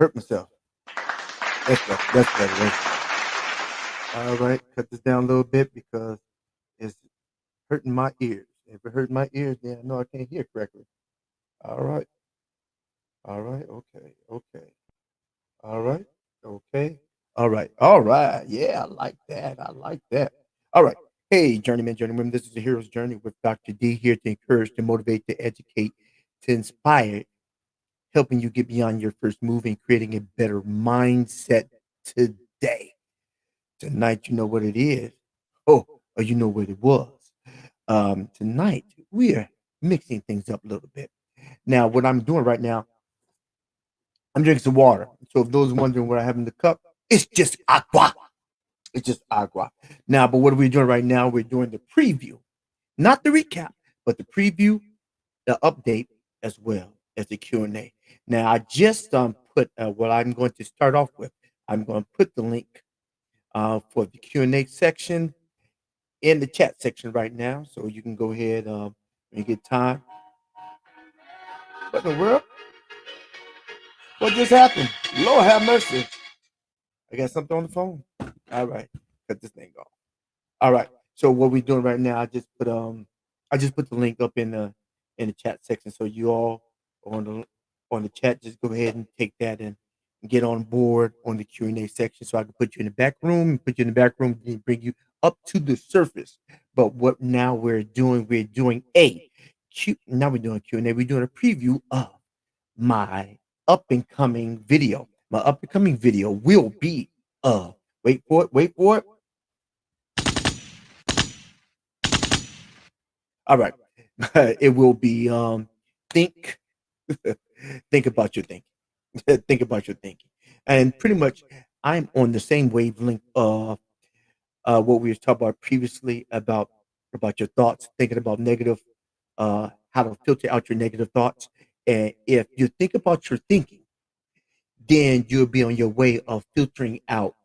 Hurt myself. That's better. That's better. That's better. All right, cut this down a little bit because it's hurting my ears. If it hurts my ears, then I know I can't hear correctly. All right. All right. Okay. Okay. All right. Okay. All right. All right. Yeah, I like that. I like that. All right. Hey, journeyman, journeywomen. This is the hero's journey with Dr. D here to encourage, to motivate, to educate, to inspire, helping you get beyond your first move and creating a better mindset today. Tonight, you know what it is. Oh, or you know what it was. Tonight, we are mixing things up a little bit. Now, what I'm doing right now, I'm drinking some water. So, if those wondering what I have in the cup, it's just agua. It's just agua. Now, but what are we doing right now? We're doing the preview, not the recap, but the preview, the update, as well as the Q&A. Now, I just put what I'm going to start off with. I'm going to put the link for the Q&A section in the chat section right now, so you can go ahead when you get time. What in the world? What just happened? Lord have mercy. I got something on the phone. All right, cut this thing off. All right. So what we're doing right now, I just put the link up in the chat section. So you all on the chat, just go ahead and take that and get on board on the Q&A section. So I can put you in the back room, and bring you up to the surface. But what now we're doing now we're doing Q&A. We're doing a preview of my up and coming video. My up and coming video will be wait for it. All right. It will be think think about your thinking. Think about your thinking. And pretty much I'm on the same wavelength of what we were talking about previously about your thoughts, thinking about negative, how to filter out your negative thoughts. And if you think about your thinking, then you'll be on your way of filtering out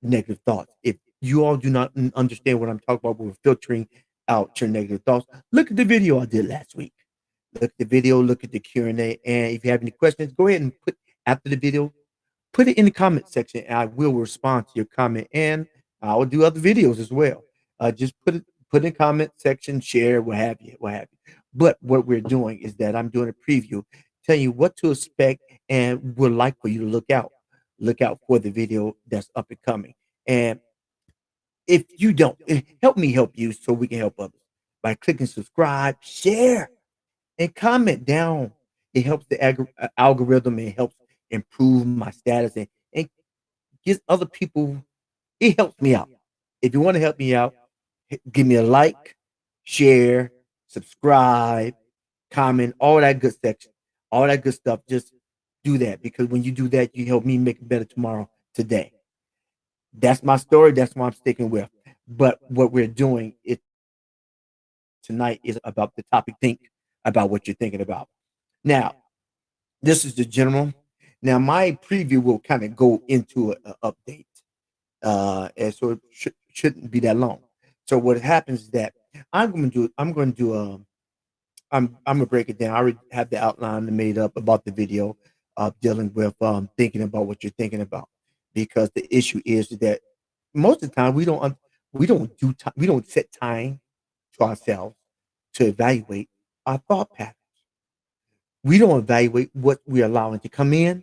negative thoughts. If you all do not understand what I'm talking about with filtering out your negative thoughts, look at the video I did last week. Look at the video, look at the Q&A, and if you have any questions, go ahead and put after the video, put it in the comment section, and I will respond to your comment, and I will do other videos as well. Just put in comment section, share, what have you, what have you. But what we're doing is that I'm doing a preview, telling you what to expect, and would like for you to look out for the video that's up and coming. And if you don't, help me help you so we can help others by clicking subscribe, share, and comment down. It helps the algorithm. It helps improve my status and gives other people. It helps me out. If you want to help me out, give me a like, share, subscribe, comment, all that good section, all that good stuff. Just do that because when you do that, you help me make it better tomorrow, today. That's my story. That's what I'm sticking with. But what we're doing it tonight is about the topic. Think about what you're thinking about. Now, this is the general. Now, my preview will kind of go into an update, and so it shouldn't be that long. So what happens is that I'm going to do I'm gonna break it down. I already have the outline made up about the video of dealing with thinking about what you're thinking about, because the issue is that most of the time we don't set time to ourselves to evaluate our thought patterns. We don't evaluate what we're allowing to come in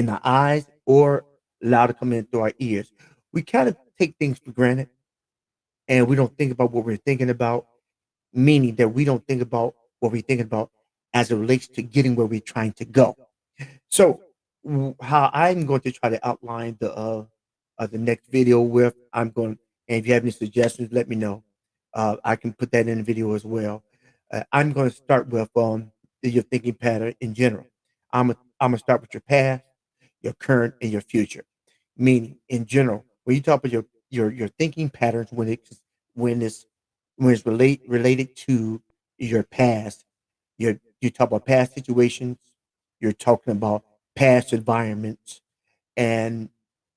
our eyes or allow to come in through our ears. We kind of take things for granted and we don't think about what we're thinking about, meaning that we don't think about what we're thinking about as it relates to getting where we're trying to go. So, how I'm going to try to outline the next video with, and if you have any suggestions, let me know. I can put that in the video as well. I'm going to start with your thinking pattern in general. I'm gonna start with your past, your current, and your future. Meaning, in general, when you talk about your thinking patterns, when it's related to your past, you talk about past situations, you're talking about past environments, and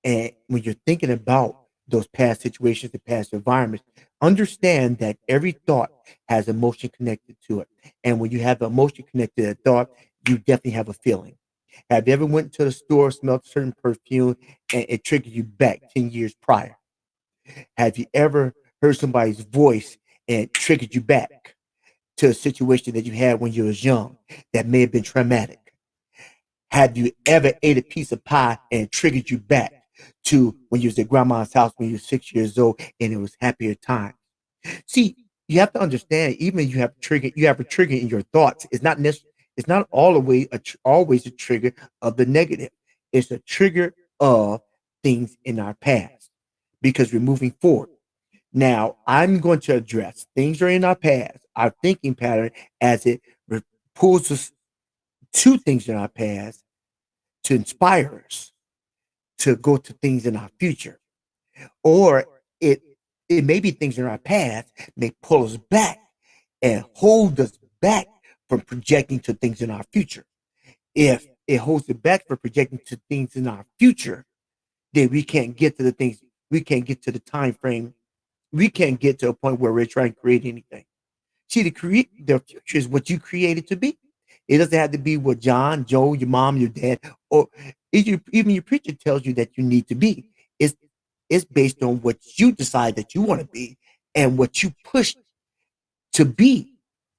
when you're thinking about those past situations and past environments, understand that every thought has emotion connected to it. And when you have emotion connected to a thought, you definitely have a feeling. Have you ever went to the store, smelled a certain perfume, and it triggered you back 10 years prior? Have you ever heard somebody's voice and triggered you back to a situation that you had when you was young that may have been traumatic? Have you ever ate a piece of pie and it triggered you back to when you was at grandma's house when you were 6 years old and it was happier time? See, you have to understand, even you have a trigger in your thoughts. It's not necessarily, it's not all the way always a trigger of the negative. It's a trigger of things in our past because we're moving forward. Now, I'm going to address things that are in our past, our thinking pattern, as it pulls us to things in our past to inspire us to go to things in our future. Or it it may be things in our past may pull us back and hold us back from projecting to things in our future. If it holds it back from projecting to things in our future, then we can't get to the things, we can't get to the time frame, we can't get to a point where we're trying to create anything. See, the future is what you create it to be. It doesn't have to be what John, Joe, your mom, your dad, or even your preacher tells you that you need to be. It's it's based on what you decide that you want to be and what you push to be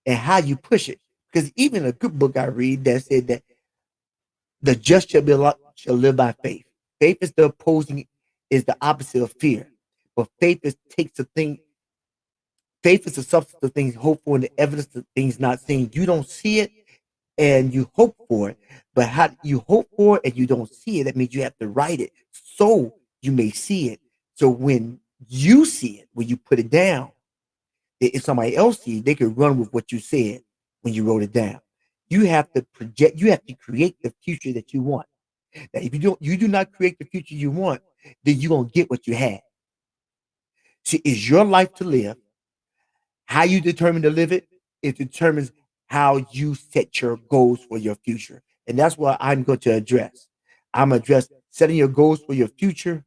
and how you push it. Because even a good book I read that said that the just shall live by faith. Faith is the opposing, is the opposite of fear. But faith is takes a thing. Faith is the substance of things hoped for and the evidence of things not seen. You don't see it and you hope for it, but how you hope for it and you don't see it, that means you have to write it so you may see it. So when you see it, when you put it down, if somebody else sees it, they can run with what you said when you wrote it down. You have to project, you have to create the future that you want. Now, if you do not create the future you want, then you're gonna get what you had. See, it's your life to live. How you determine to live it, it determines how you set your goals for your future. And that's what I'm going to address. I'm going to address setting your goals for your future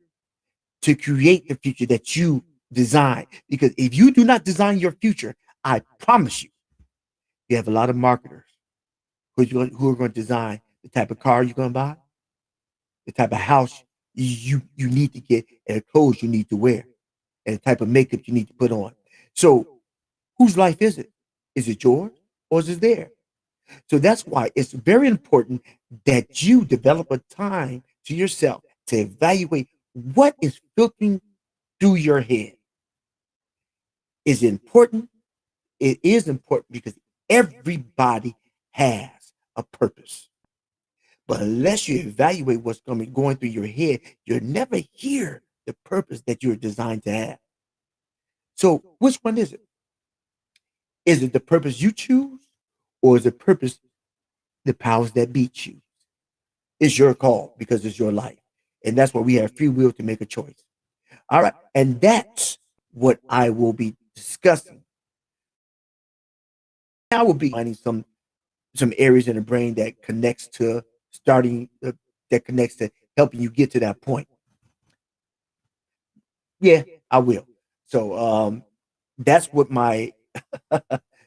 to create the future that you design. Because if you do not design your future, I promise you, you have a lot of marketers who are going to design the type of car you're going to buy, the type of house you need to get, and the clothes you need to wear, and the type of makeup you need to put on. So whose life is it? Is it yours or is it theirs? So that's why it's very important that you develop a time to yourself to evaluate what is filtering through your head. Is it important? It is important because everybody has a purpose. But unless you evaluate what's going through your head, you'll never hear the purpose that you're designed to have. So which one is it? Is it the purpose you choose, or is it purpose the powers that be choose? It's your call because it's your life. And that's why we have free will to make a choice. All right. And that's what I will be discussing. I will be finding some areas in the brain that connects to starting that connects to helping you get to that point. Yeah, I will. So that's what my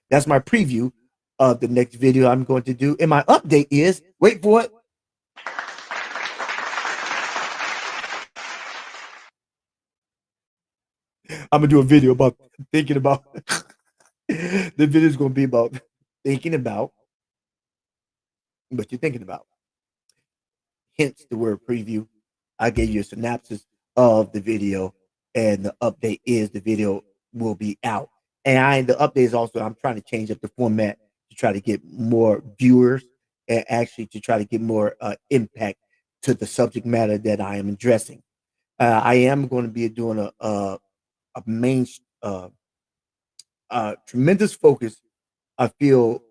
that's my preview of the next video I'm going to do. And my update is, wait for it. I'm gonna do a video about thinking about the video is gonna be about thinking about what you're thinking about. Hence the word preview. I gave you a synopsis of the video, and the update is the video will be out. And the update is also, I'm trying to change up the format to try to get more viewers and actually to try to get more impact to the subject matter that I am addressing. I am going to be doing a main uh, tremendous focus. I feel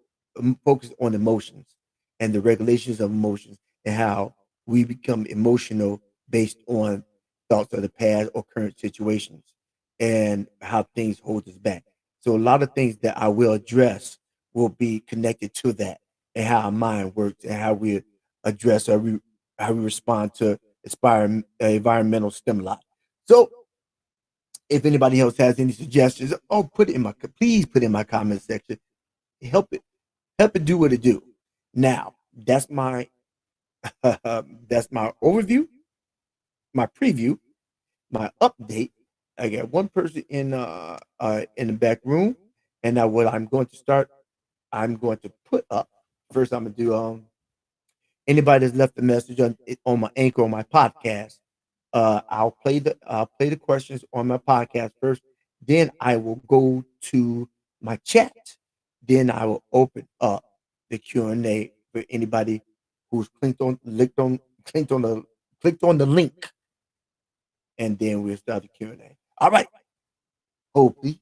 focused on emotions and the regulations of emotions and how we become emotional based on thoughts of the past or current situations and how things hold us back. So a lot of things that I will address will be connected to that and how our mind works and how we address or how we respond to environmental stimuli. So if anybody else has any suggestions, put it in my please put it in my comment section. Help it do what it do. Now, that's my That's my overview, my preview, my update. I got one person in the back room, and now what I'm going to start, I'm going to put up first. I'm gonna do anybody that's left a message on my anchor on my podcast. I'll play the questions on my podcast first. Then I will go to my chat. Then I will open up the Q&A for anybody who's clicked on the link, and then we'll start the Q&A. All right. Hold please.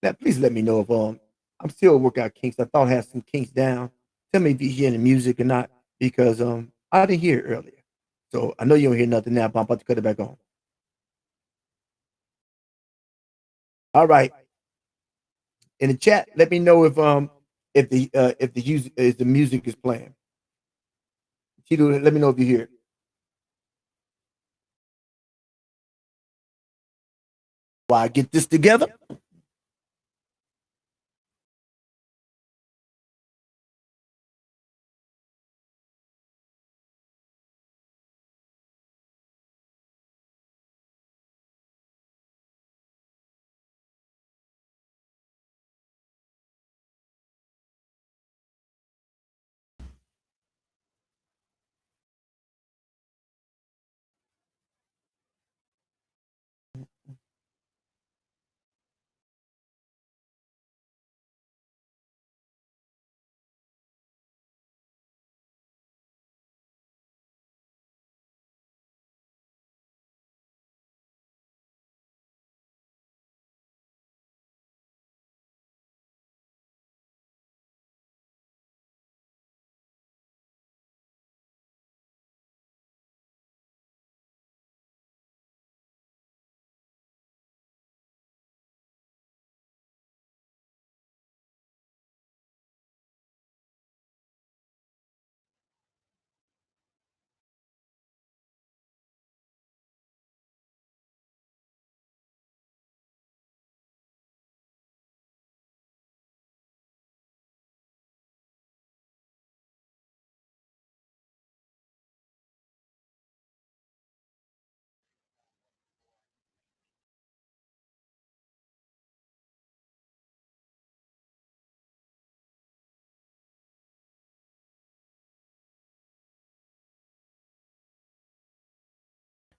Now please let me know if I'm still working out kinks. I thought I had some kinks down. Tell me if you hear the music or not, because I didn't hear it earlier. So I know you don't hear nothing now, but I'm about to cut it back on. All right. In the chat, let me know if the music is playing. Tito, let me know if you hear it. While I get this together.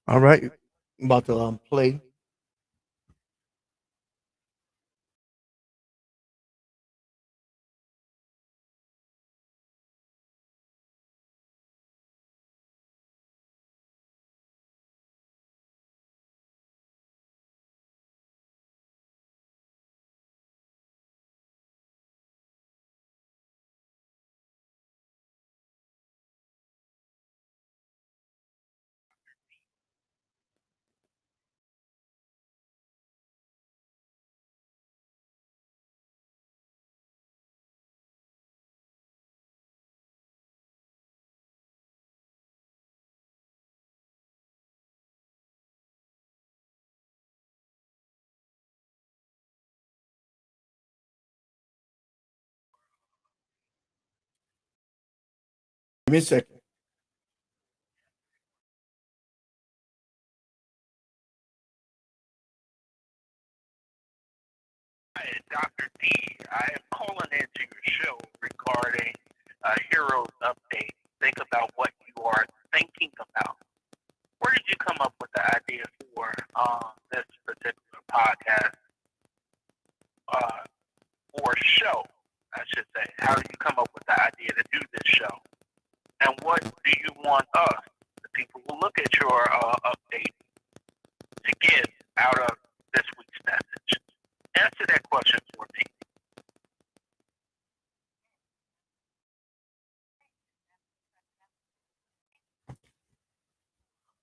All right. I'm about to play. Give me a second. Hi, Dr. D. I am calling into your show regarding Heroes Update. Think about what you are thinking about. Where did you come up with the idea for this particular podcast uh, or show, I should say? How did you come up with the idea to do this show? And what do you want us, the people who look at your update, to get out of this week's message? Answer that question for me.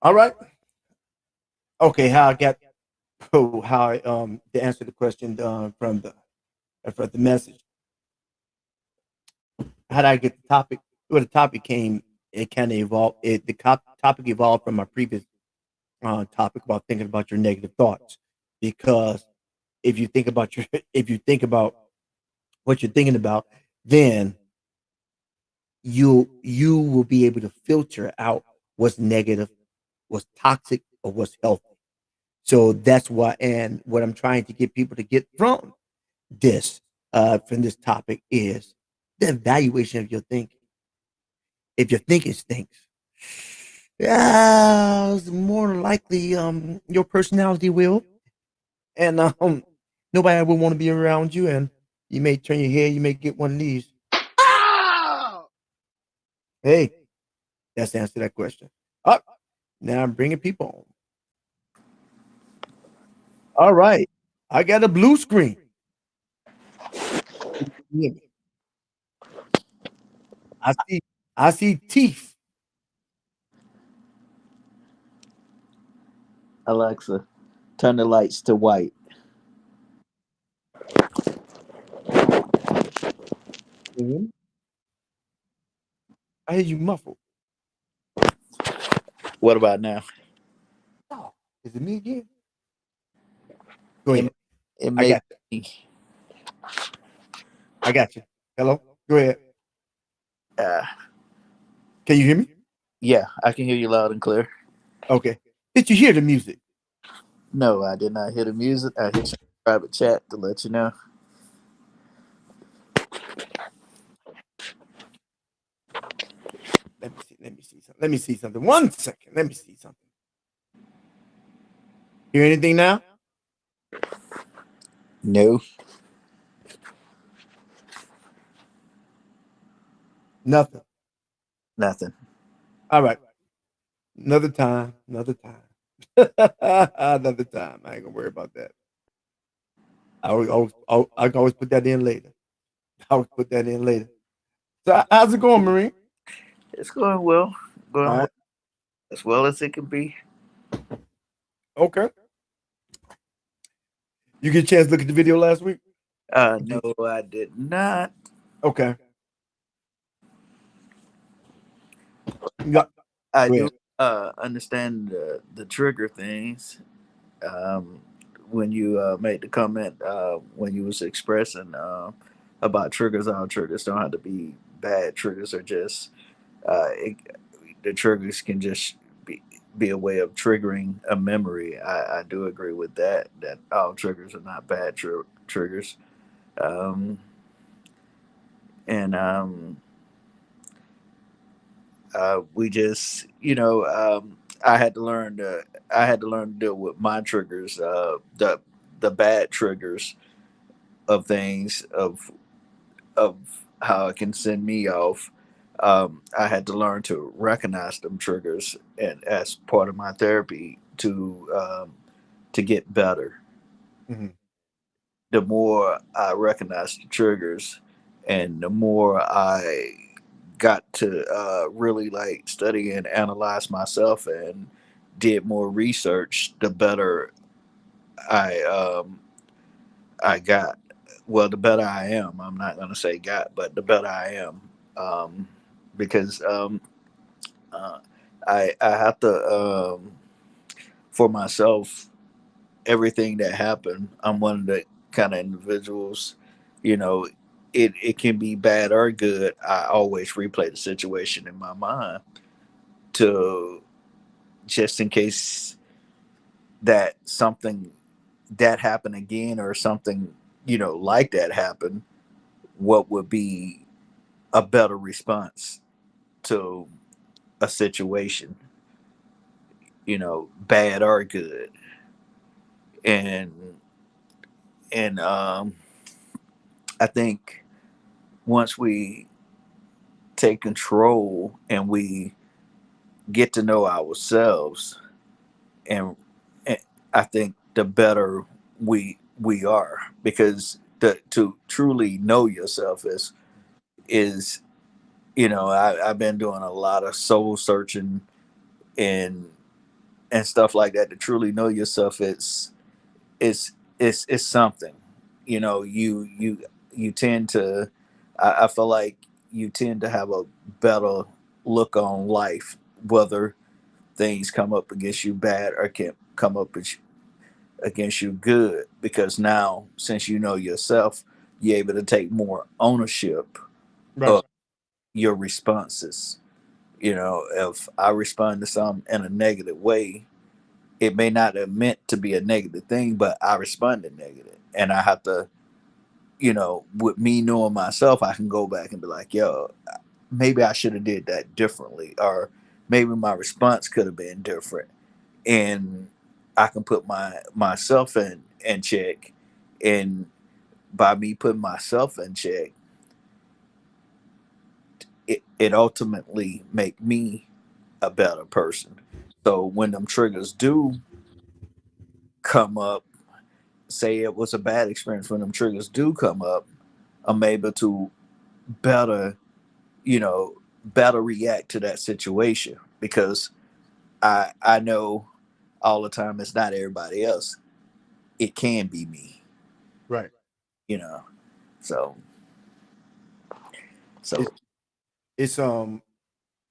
All right. Okay, how I got how I to answer the question from the message. How did I get the topic? Well, the topic came. It kind of evolved. Topic evolved from my previous topic about thinking about your negative thoughts. Because if you think about if you think about what you're thinking about, then you will be able to filter out what's negative, what's toxic, or what's healthy. So that's why, and what I'm trying to get people to get this from this topic is the evaluation of your thinking. If your thinking stinks, yeah, more than likely your personality will, and nobody will want to be around you, and you may turn your head, you may get one of these. Hey, that's the answer to that question. Up now, I'm bringing people on. All right, I got a blue screen. Yeah, I see, I see teeth. Alexa, turn the lights to white. Mhm. I hear you muffled. What about now? Oh, is it me again? Go It, ahead. it I may got you. be. I got you. Hello. Go ahead. Uh, Can you hear me? yeah, I can hear you loud and clear. Okay. Did you hear the music? No, I did not hear the music. I hit your private chat to let you know. Let me see. Let me see something. Let me see something. 1 second. Let me see something. Hear anything now? No, Nothing. nothing. All right. Another time. Another time. Another time. I ain't gonna worry about that. I can always put that in later. I will put that in later. So how's it going, Marine? It's going well. All Going right. well, as well as it can be. Okay. You get a chance to look at the video last week? No, I did not. Okay. Yeah. I Go do ahead. understand the trigger things. Um, when you made the comment when you was expressing about triggers, all triggers don't have to be bad triggers, or just it, the triggers can just be a way of triggering a memory. I do agree with that. That all triggers are not bad triggers, um, and we just I had to learn to deal with my triggers, the bad triggers of things, of how it can send me off. I had to learn to recognize them triggers, and as part of my therapy to get better. Hmm. The more I recognized the triggers, and the more I got to really like study and analyze myself and did more research, the better I I got. Well, the better I am. I'm not going to say got, but the better I am, because uh, I have to, for myself, everything that happened. I'm one of the kind of individuals, you know, it can be bad or good. I always replay the situation in my mind to, just in case that something that happened again, or something like that happened, what would be a better response to a situation, bad or good. And and I think once we take control and we get to know ourselves, and I think the better we are, because to truly know yourself is I've been doing a lot of soul searching and stuff like that. To truly know yourself, it's something. You tend to, I feel like you tend to have a better look on life, whether things come up against you bad or can come up against you good, because now, since you know yourself, you're able to take more ownership Right. of your responses. If I respond to something in a negative way, it may not have meant to be a negative thing, but I responded negative, and I have to, with me knowing myself, I can go back and be like, yo, maybe I should have did that differently, or maybe my response could have been different, and I can put myself in check, and by me putting myself in check, it ultimately make me a better person. So when them triggers do come up, say it was a bad experience, when them triggers do come up, I'm able to better, better react to that situation, because I know all the time it's not everybody else. It can be me, Right. you know. So It's so it's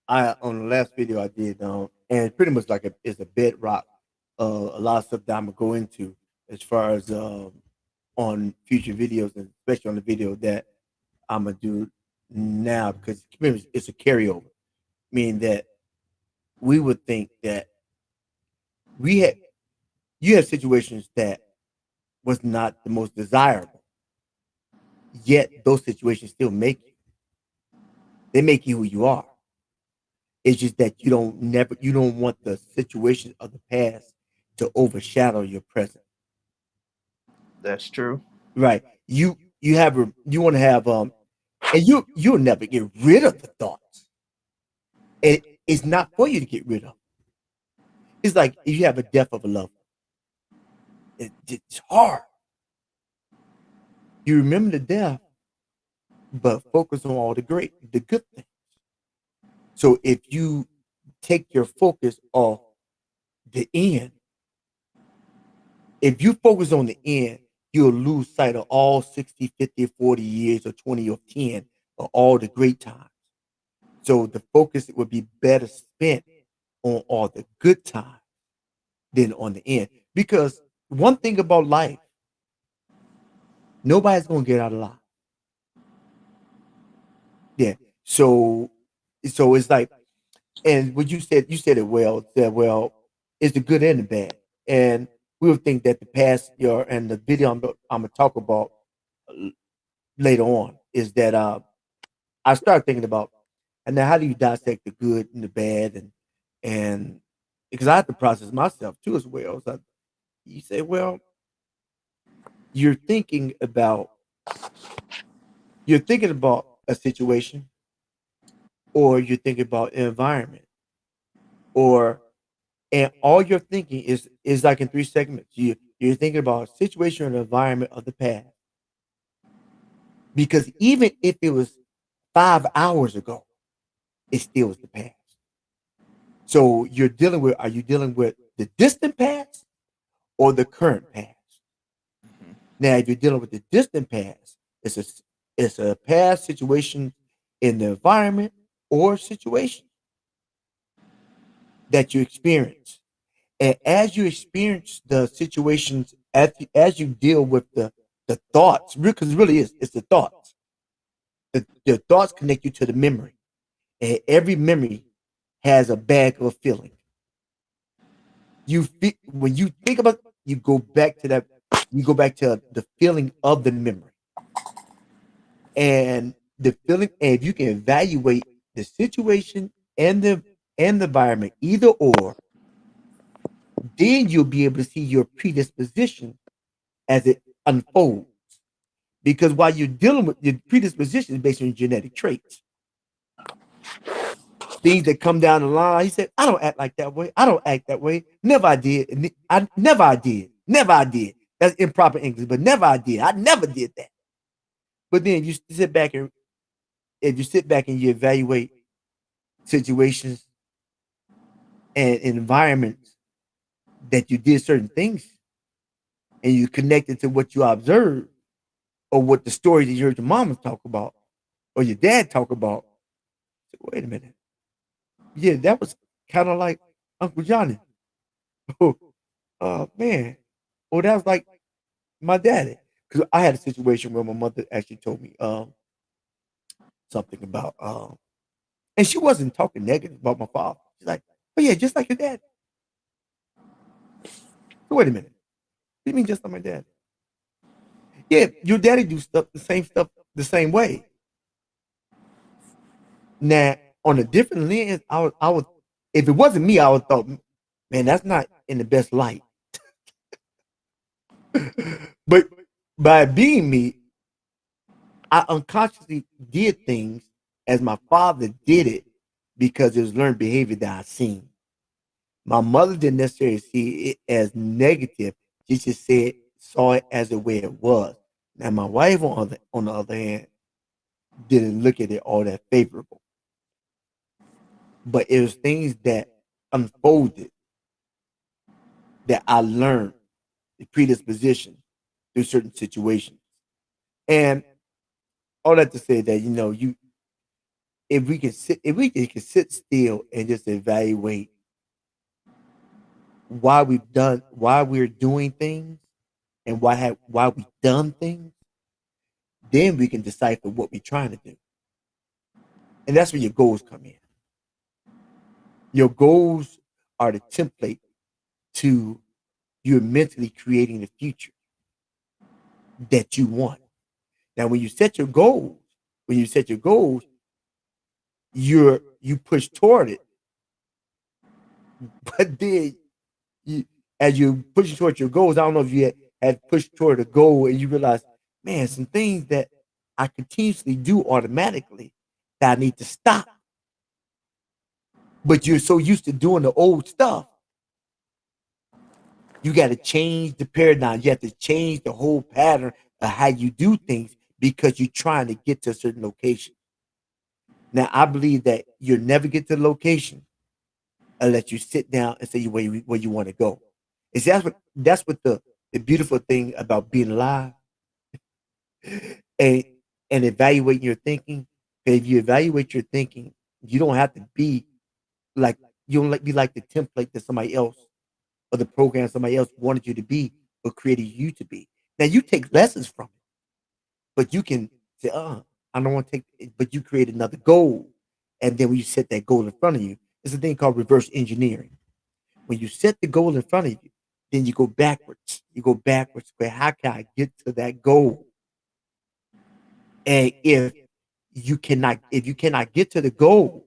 I on the last video I did and pretty much like it's a bedrock. A lot of stuff that I'm gonna go into as far as on future videos, and especially on the video that I'm gonna do now, because it's a carryover, meaning that we would think that we had you have situations that was not the most desirable, yet those situations still make you. They make you who you are. It's just that you don't want the situations of the past to overshadow your present. that's true. Right. You want to have and you'll never get rid of the thoughts. It's not for you to get rid of. It's like if you have a death of a loved one, it's hard. You remember the death, but focus on all the good things. So if you take your focus off the end, if you focus on the end, you'll lose sight of all 60, 50, 40 years or 20 or 10 of all the great times. So the focus would be better spent on all the good times than on the end. Because one thing about life, nobody's gonna get out alive. Yeah. So it's like, and what you said it well, said well, it's the good and the bad. And we would think that the past your and the video I'm gonna talk about uh, later on is that I started thinking about, and now how do you dissect the good and the bad, and because I have to process myself too as well. So you say, well, you're thinking about you're thinking about a situation, or you're thinking about an environment, or and all you're thinking is like in three segments. You're thinking about a situation or an environment of the past, because even if it was 5 hours ago, it still was the past. So are you dealing with the distant past or the current past? Mhm. Now, if you're dealing with the distant past, it's a past situation in the environment or situation that you experience. And as you experience the situations, as you deal with the thoughts, because it really is, it's the thoughts. The thoughts connect you to the memory, and every memory has a bag of feeling. When you think about, you go back to that, you go back to the feeling of the memory, and the feeling. And if you can evaluate the situation and the environment, either or, then you'll be able to see your predisposition as it unfolds. Because while you're dealing with your predisposition is based on your genetic traits, things that come down the line. He said, "I don't act like that way. I don't act that way. Never I did. I never I did. Never I did." That's improper English, but never I did. I never did that. But then you sit back and if you sit back and you evaluate situations and environments that you did certain things, and you connect it to what you observed or what the stories that you heard your mama talk about or your dad talk about. So, wait a minute. Yeah, that was kind of like Uncle Johnny. Oh, man. Oh, that was like my daddy. Because I had a situation where my mother actually told me something about And she wasn't talking negative about my father. She's like, oh yeah, just like your dad. So wait a minute. What do you mean just like my dad? Yeah, your daddy do stuff the same way. Now, on a different lens, I would, if it wasn't me, I would thought, man, that's not in the best light. But by being me, I unconsciously did things as my father did it because it was learned behavior that I seen. My mother didn't necessarily see it as negative. She just saw it as the way it was. Now my wife on the other hand didn't look at it all that favorable. But it was things that unfolded that I learned the predisposition through certain situations. And all that to say that, you if we can sit still and just evaluate why we're doing things and why we've done things, then we can decipher what we're trying to do. And that's where your goals come in. Your goals are the template to you're mentally creating the future that you want. Now, when you set your goals, you push toward it, but then as you push toward your goals, I don't know if you had pushed toward a goal and you realize, man, some things that I continuously do automatically that I need to stop. But you're so used to doing the old stuff, you got to change the paradigm. You have to change the whole pattern of how you do things because you're trying to get to a certain location. Now, I believe that you'll never get to the location unless you sit down and say where you want to go. Is that's what the beautiful thing about being alive and evaluating your thinking. If you evaluate your thinking, you don't have to be like you don't be like the template that somebody else or the program somebody else wanted you to be or created you to be. Now you take lessons from it, but you can say, I don't want to take it, but you create another goal. And then when you set that goal in front of you, it's a thing called reverse engineering. When you set the goal in front of you, then you go backwards. You go backwards. But how can I get to that goal? And if you cannot get to the goal,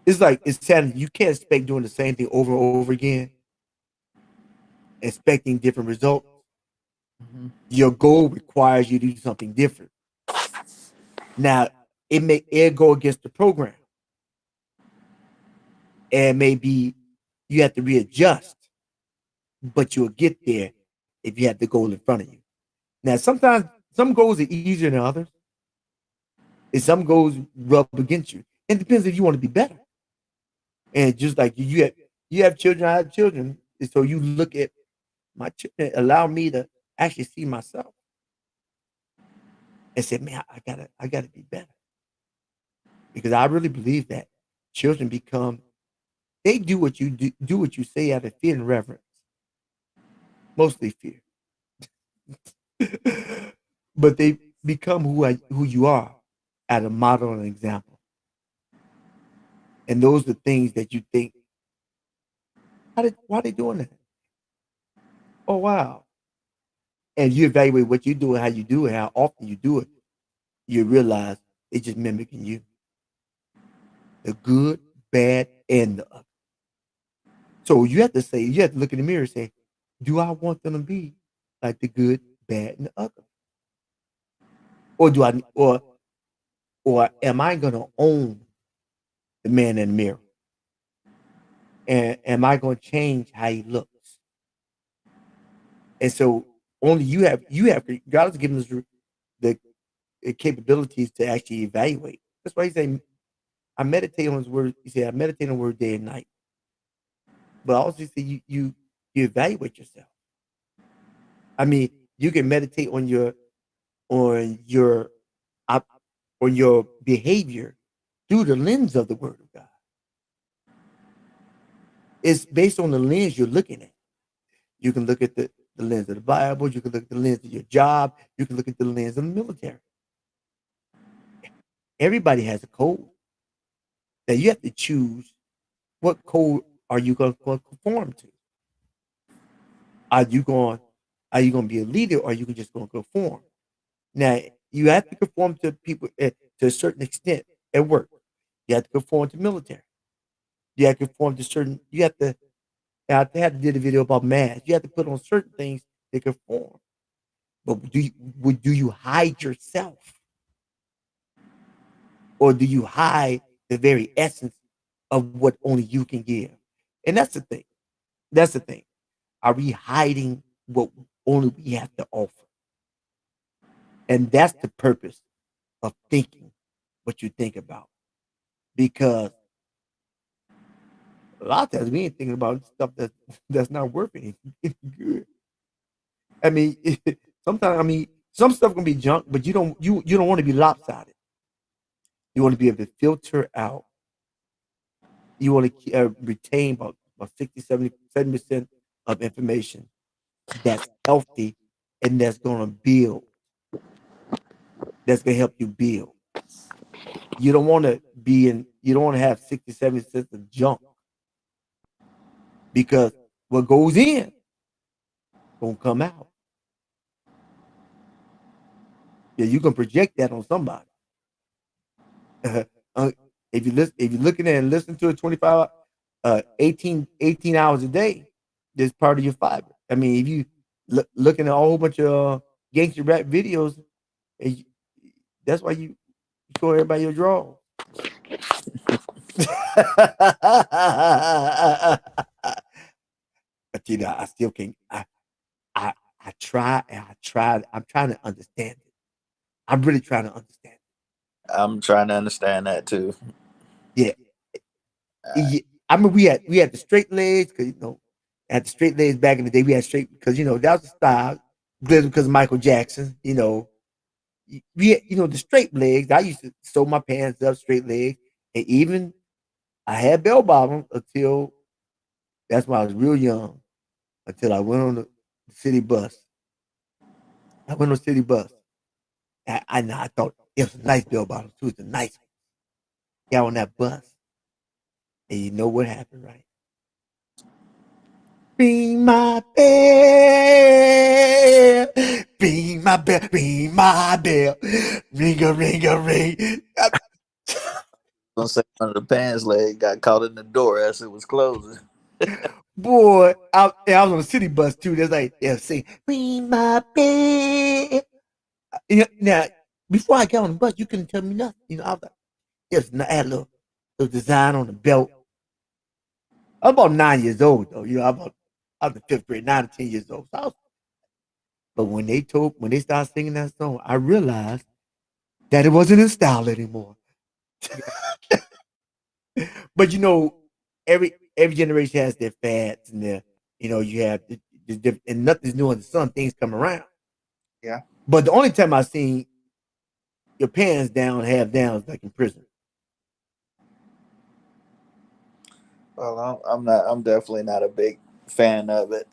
it's like it's sad. You can't expect doing the same thing over and over again, expecting different results. Mm-hmm. Your goal requires you to do something different. Now, it go against the program, and maybe you have to readjust, but you'll get there if you have the goal in front of you. Now, sometimes some goals are easier than others, and some goals rub against you. It depends if you want to be better. And just like you have children, I have children, and so you look at my children, allow me to actually see myself and say, man, I gotta be better because I really believe that children they do what you do what you say out of fear and reverence, mostly fear, but they become who you are at a model and example. And those are things that you think, why are they doing that? Oh wow. And you evaluate what you do and how you do it, how often you do it, you realize they just mimicking you. The good, bad, and the ugly. So you have to look in the mirror and say, do I want them to be like the good, bad, and the ugly? Or do I or am I gonna own the man in the mirror? And am I gonna change how he looks? And so only you have God has given us the capabilities to actually evaluate. That's why he say I meditate on his word. He said I meditate on the word day and night. But also say you evaluate yourself. I mean, you can meditate on your op- on your behavior through the lens of the word of God. It's based on the lens you're looking at. You can look at the lens of the Bible, you can look at the lens of your job, you can look at the lens of the military. everybody has a code that you have to choose. What code are you going to conform to? Are you going are you going to be a leader, or are you just going to conform? Now, you have to conform to people to a certain extent at work. You have to conform to military. You have to conform to certain. You have to. I had to did a video about math. You have to put on certain things to conform. But do you hide yourself, or do you hide the very essence of what only you can give? And that's the thing. That's the thing. Are we hiding what only we have to offer? And that's the purpose of thinking what you think about. Because a lot of times we ain't thinking about stuff that's not worth anything good. I mean, sometimes some stuff gonna be junk, but you don't want to be lopsided. You want to be able to filter out. You want to retain about 60, 70% of information that's healthy and that's gonna build. That's gonna help you build. You don't want to be in. You don't want to have 60, 70% of junk, because what goes in gonna come out. Yeah, you can project that on somebody. Uh, if you're looking at and listen to it 25, 18 hours a day, that's part of your fiber. I mean, if you looking at a whole bunch of gangster rap videos, and that's why you show everybody your drawers. But I still can't. I I try and I tried. I'm trying to understand it. I'm really trying to understand it. I'm trying to understand that too. Yeah. Uh, Yeah. I mean, we had the straight legs, because had the straight legs back in the day. We had straight because that was the style. Because of Michael Jackson. We had, the straight legs. I used to sew my pants up straight legs, and even I had bell bottoms until that's when I was real young. Until I went on the city bus. I went on the city bus. I thought it was a nice bell bottom too. It's a nice one. Got on that bus, and you know what happened, right? Ring my bell, ring my bell, ring my bell, ring a ring a ring. gonna say one of the pants leg got caught in the door as it was closing. Boy, I was on a city bus too. That's like saying ring my bell. Now, before I got on the bus, you couldn't tell me nothing. I was like, I had a little design on the belt. I was about 9 years old though. I was in fifth grade, 9 or 10 years old. But when they started singing that song, I realized that it wasn't in style anymore. But every generation has their fads, and you have and nothing's new under the sun. Things come around. Yeah. But the only time I seen your pants down, half down, is like in prison. Well, I'm not. I'm definitely not a big fan of it.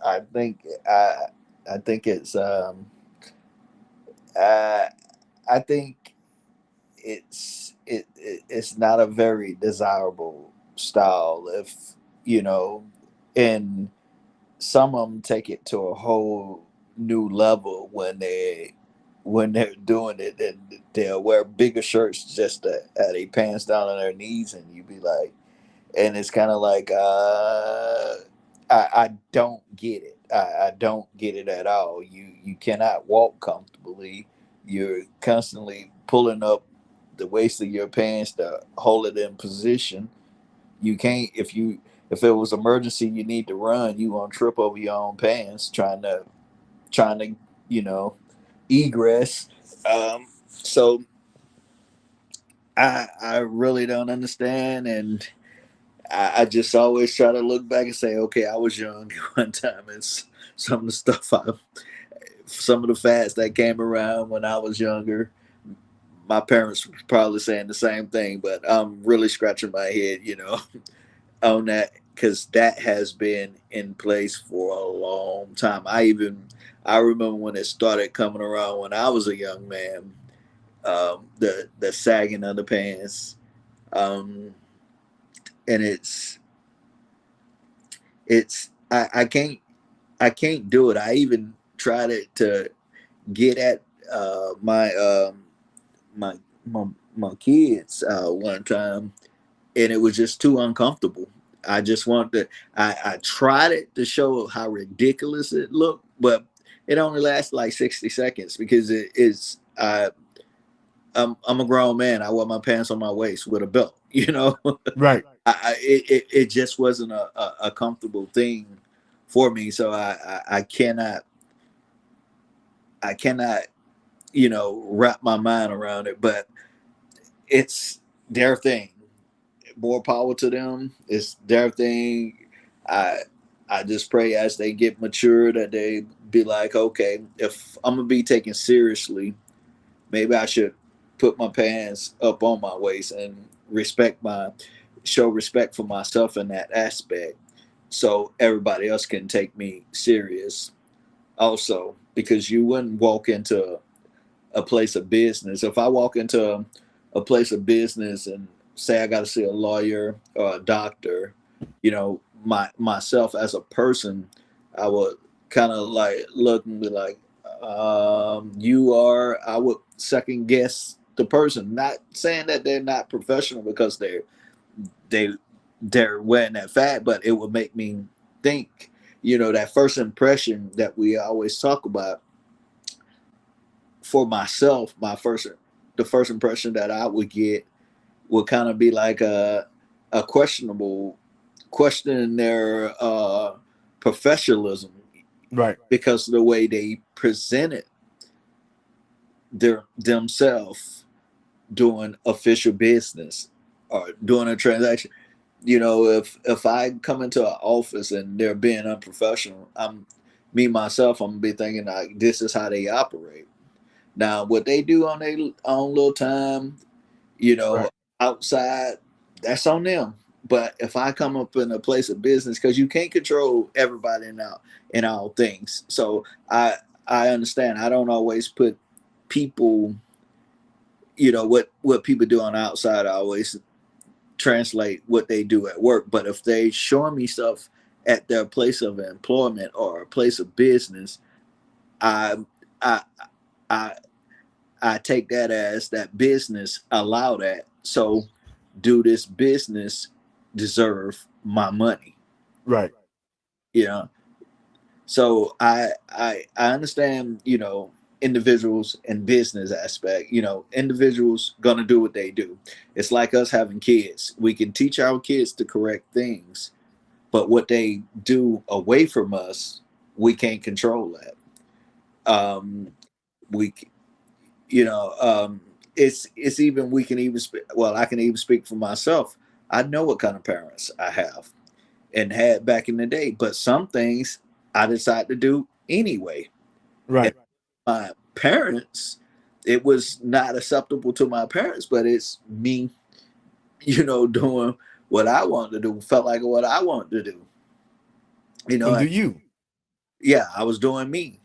I think I think it's uh, I think it's not a very desirable style. If you know, and some of them take it to a whole new level when they're doing it, and they'll wear bigger shirts just to have their pants down on their knees, and you be like, and it's kind of like I don't get it. I don't get it at all. You cannot walk comfortably. You're constantly pulling up the waist of your pants to hold it in position. You can't if it was emergency you need to run, you gonna trip over your own pants trying to you know egress. So I really don't understand, and I just always try to look back and say, okay, I was young one time. It's some of the stuff some of the fads that came around when I was younger. My parents were probably saying the same thing, but I'm really scratching my head, on that because that has been in place for a long time. I remember when it started coming around when I was a young man. the sagging of the pants, um, and I can't do it. I even tried it to get at my my kids one time, and it was just too uncomfortable. I just wanted to. I tried it to show how ridiculous it looked, but it only lasted like 60 seconds because it is. I'm a grown man. I wear my pants on my waist with a belt. You know, Right. it just wasn't a comfortable thing for me. So I cannot wrap my mind around it. But it's their thing. More power to them. It's their thing. I I just pray as they get mature that they be like, okay, if I'm gonna be taken seriously, maybe I should put my pants up on my waist and show respect for myself in that aspect, so everybody else can take me serious. Also, because you wouldn't walk into a place of business. If I walk into a place of business and say I got to see a lawyer or a doctor, myself as a person, I would kind of like look and be like, you are. I would second guess the person. Not saying that they're not professional because they they're wearing that fat, but it would make me think. That first impression that we always talk about for myself, the first impression that I would get would kind of be like a questionable questioning their professionalism Right. because of the way they presented themselves doing official business or doing a transaction. If I come into an office and they're being unprofessional, I'm gonna be thinking like this is how they operate. Now, what they do on their own little time, you know, Right. outside, that's on them. But if I come up in a place of business, because you can't control everybody in all things, so I understand. I don't always put people, what people do on the outside. I always translate what they do at work. But if they show me stuff at their place of employment or a place of business, I I I I take that as that business allow that. So do this business deserve my money? Right. You know. So I understand, individuals and business aspect. Individuals gonna do what they do. It's like us having kids. We can teach our kids the correct things, but what they do away from us, we can't control that. We you know it's even we can even well, I can even speak for myself. I know what kind of parents I have and had back in the day, but some things I decided to do anyway. And Right. my parents, it was not acceptable to my parents, but it's me, doing what I wanted to do, felt like what I wanted to do. And And do you? yeah, I was doing me.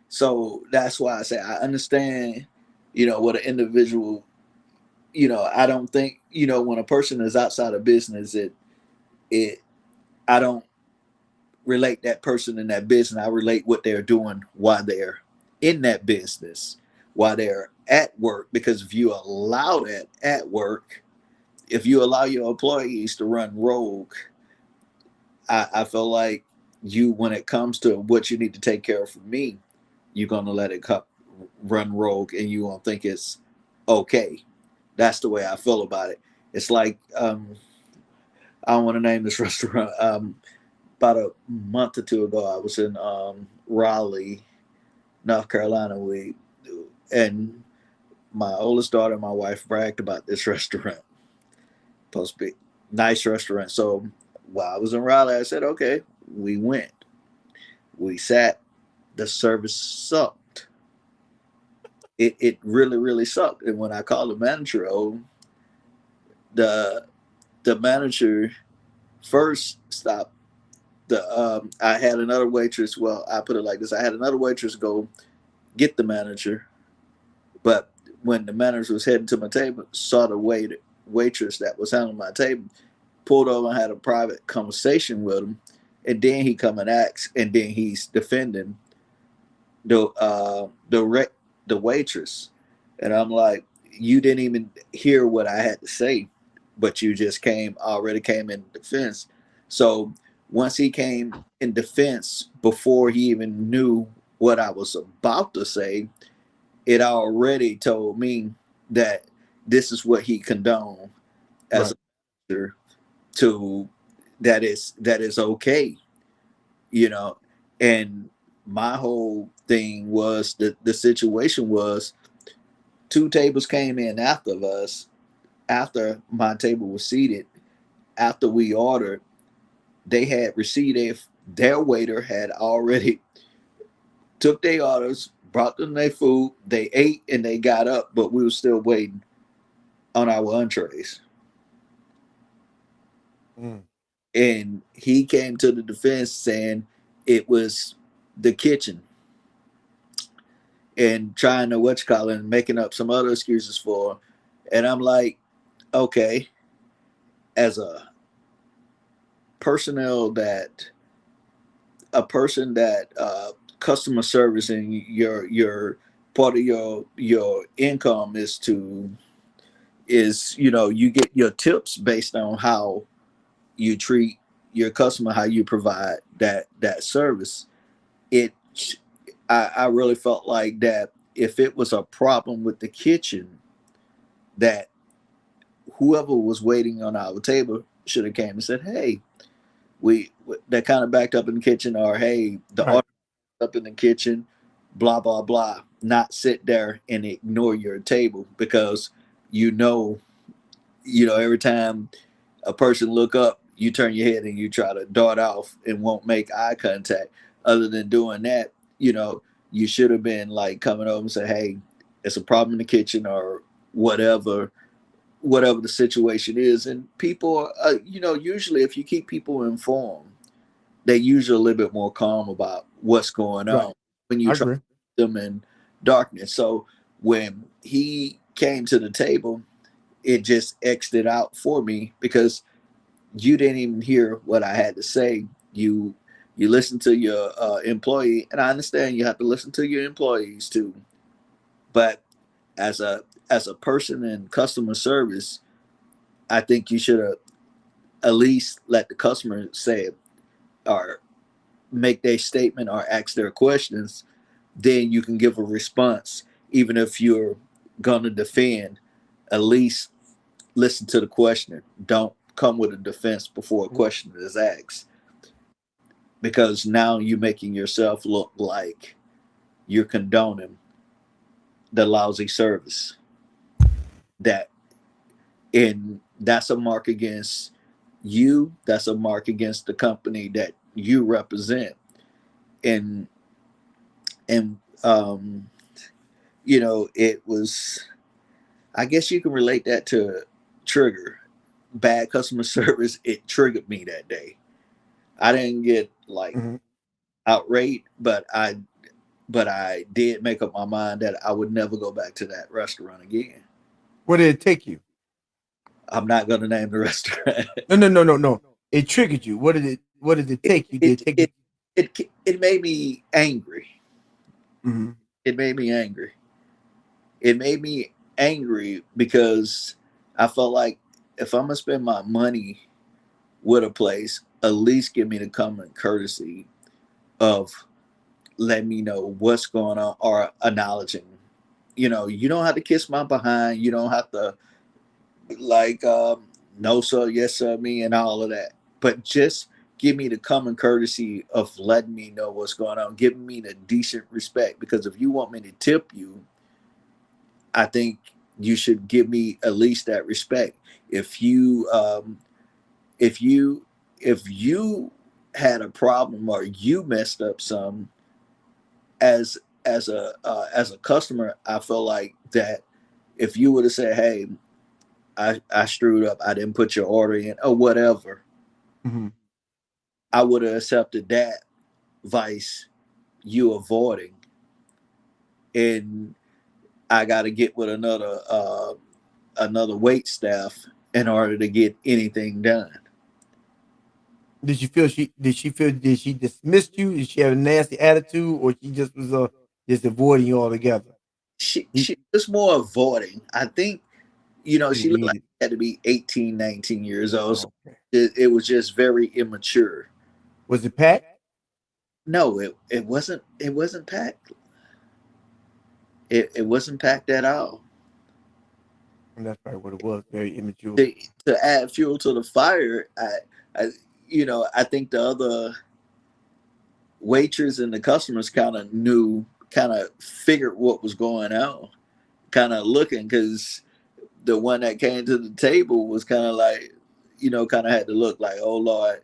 So that's why I say I understand, what an individual, I don't think, when a person is outside of business, it I don't relate that person in that business. I relate what they're doing while they're in that business, while they're at work. Because if you allow that at work, if you allow your employees to run rogue, I feel like when it comes to what you need to take care of for me, you're gonna let it run rogue, and you won't think it's okay. That's the way I feel about it. It's like I don't want to name this restaurant. About a month or two ago, I was in Raleigh, North Carolina. And my oldest daughter and my wife bragged about this restaurant. Supposed to be nice restaurant. So while I was in Raleigh, I said, okay, we went. We sat. The service sucked. It really, really sucked. And when I called the manager, the the manager first stopped. I had another waitress. Well, I put it like this: I had another waitress go get the manager, but when the manager was heading to my table, saw the waitress that was handling my table, pulled over and had a private conversation with him, and then he come and acts, and then he's defending the waitress, and I'm like, you didn't even hear what I had to say, but you just already came in defense. So once he came in defense before he even knew what I was about to say, it already told me that this is what he condoned as Right. a leader, to that is okay, you know. And my whole thing was that the situation was two tables came in after us, after my table was seated, after we ordered. They had received their waiter had already took their orders, brought them their food, they ate and they got up, but we were still waiting on our entrees. Mm. And he came to the defense saying it was the kitchen, and trying to what you call it, and making up some other excuses for her. And I'm like, okay, as personnel that a person that customer service, and your part of your income is you get your tips based on how you treat your customer, how you provide that service. It I really felt like that if it was a problem with the kitchen, that whoever was waiting on our table should have came and said, hey, we that kind of backed up in the kitchen, or hey, the Right. order up in the kitchen, blah blah blah. Not sit there and ignore your table, because you know every time a person look up, you turn your head and you try to dart off and won't make eye contact. Other than doing that, you should have been like coming over and say, hey, it's a problem in the kitchen, or whatever the situation is. And people, usually if you keep people informed, they usually a little bit more calm about what's going Right. on when you I try agree. them in darkness. So when he came to the table, it just X'd it out for me, because you didn't even hear what I had to say. You listen to your employee, and I understand you have to listen to your employees too. But as a person in customer service, I think you should have at least let the customer say it, or make their statement, or ask their questions. Then you can give a response, even if you're gonna defend. At least listen to the questioner. Don't come with a defense before a question is asked, because now you're making yourself look like you're condoning the lousy service. That and that's a mark against you. That's a mark against the company that you represent. And and it was. I guess you can relate that to trigger bad customer service. It triggered me that day. I didn't get like Hmm. outraged, but I did make up my mind that I would never go back to that restaurant again. Where did it take you? I'm not going to name the restaurant. No, no, no, no, no. It triggered you. What did it it, take you? Did it it take you? it it made me angry. Hmm. It made me angry. It made me angry because I felt like if I'm gonna spend my money with a place, at least give me the common courtesy of letting me know what's going on, or acknowledging. You don't have to kiss my behind. You don't have to like no sir, yes sir, me, and all of that. But just give me the common courtesy of letting me know what's going on, giving me the decent respect. Because if you want me to tip you, I think you should give me at least that respect. If you if you if you had a problem, or you messed up some, as as a customer, I feel like that if you would have said, hey, I screwed up, I didn't put your order in, or whatever, Hmm. I would have accepted that vice you avoiding. And I got to get with another wait staff in order to get anything done. Did you feel did she dismiss you? Did she have a nasty attitude, or she just was just avoiding you altogether? She was more avoiding. I think, You she looked like needed. she had to be 18, 19 years old. So Oh, okay. it was just very immature. Was it packed? No, it wasn't packed. It wasn't packed at all. And that's probably what it was. Very immature. To add fuel to the fire, I I think the other waitress and the customers kind of figured what was going on, kind of looking, because the one that came to the table was kind of like, kind of had to look like, oh Lord,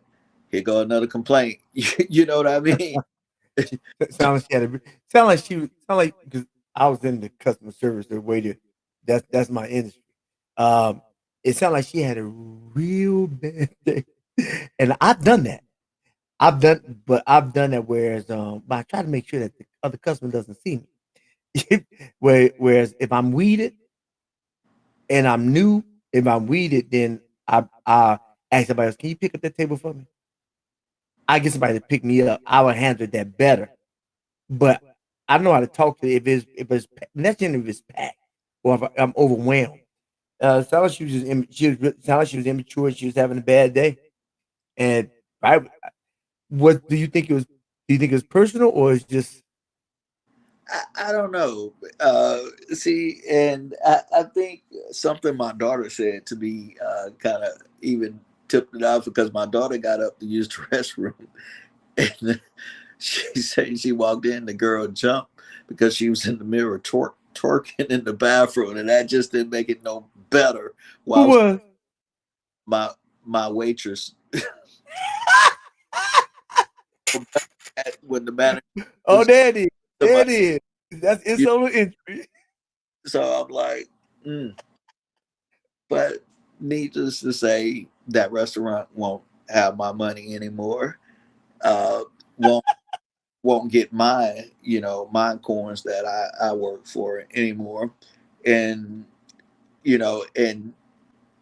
here go another complaint. You know what I mean? She sound like she had a sound like she sound like because I was in the customer service, the waiter. That's my industry. Um, it sounded like she had a real bad day, and I've done that. I've done that. Whereas, but I try to make sure that the other customer doesn't see me. Whereas if I'm weeded and I'm new, if I'm weeded, then I ask somebody else, can you pick up that table for me? I get somebody to pick me up. I would handle that better. But I know how to talk to that's generally if it's packed or if I'm overwhelmed. Sound like she was just sound like she was immature and she was having a bad day. And I what do you think it was? Do you think it was personal or it's just I don't know. See, and I think something my daughter said to me kind of even tipped it off, because my daughter got up to use the restroom, and she said she walked in, the girl jumped because she was in the mirror twerking in the bathroom, and that just didn't make it no better. who While was? my my waitress, when the manager Oh, was there it is. There somebody, it is. That's insult to injury. so I'm like, but needless to say, that restaurant won't have my money anymore. Uh, won't won't get my coins that I work for anymore. And and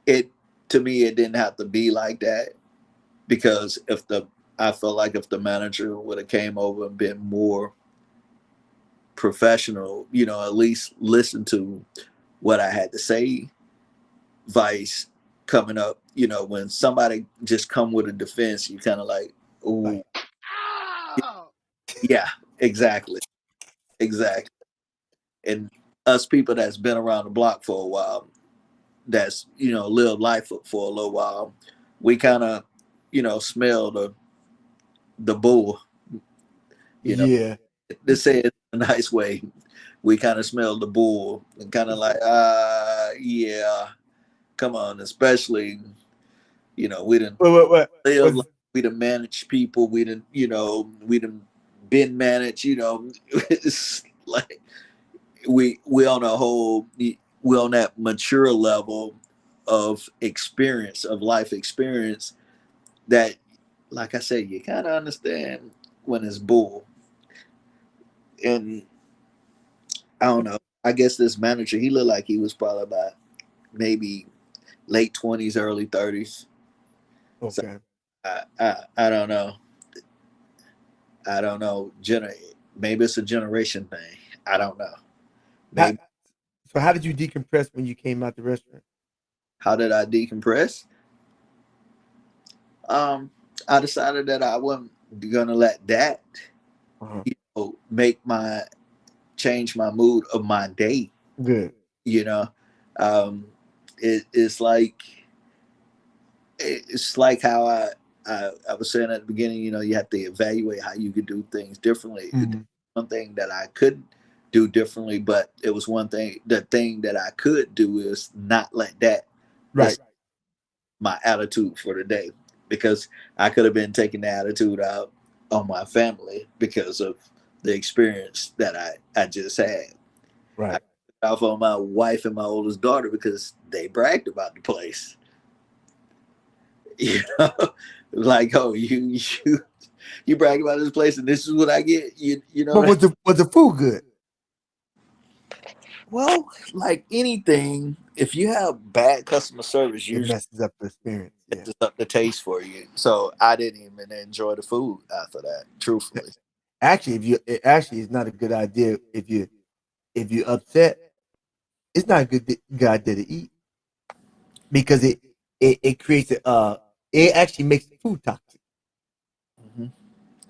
it to me, it didn't have to be like that, because if the I felt like if the manager would have came over and been more professional, at least listen to what I had to say. Vice coming up, when somebody just come with a defense, you kind of like, oh Like, yeah, exactly, exactly. And us people that's been around the block for a while, that's lived life for a little while, we kind of smell the bull. You know, yeah. to say it in a nice way, we kind of smell the bull and kind of like, yeah, come on, especially we didn't What live was like, we done manage people, we done been managed, it's like we on a whole we on that mature level of experience, of life experience, that, like I said, you kind of understand when it's bull. And I don't know, I guess this manager, he looked like he was probably about maybe late 20s, early 30s. So okay. I don't know. I don't know. Maybe it's a generation thing. I don't know. How, Maybe. so how did you decompress when you came out the restaurant? How did I decompress? Um, I decided that I wasn't gonna let that, Uh-huh. make my change my mood of my day. Good. You know, um, it's like how I was saying at the beginning. You have to evaluate how you could do things differently. Mhm. One thing that I couldn't do differently, but it was one thing. The thing that I could do is not let that Right. my attitude for the day, because I could have been taking the attitude out on my family because of the experience that I just had. I Right. took it off on my wife and my oldest daughter because they bragged about the place. You know, like, oh, you brag about this place and this is what I get. You know But what was the food good? Well, like anything, if you have bad customer service, It usually messes up the experience. Yeah. messes up the taste for you. So I didn't even enjoy the food after that, truthfully. Actually, it actually is not a good idea if you upset. It's not a good idea to eat because it creates it actually makes the food toxic. Hmm.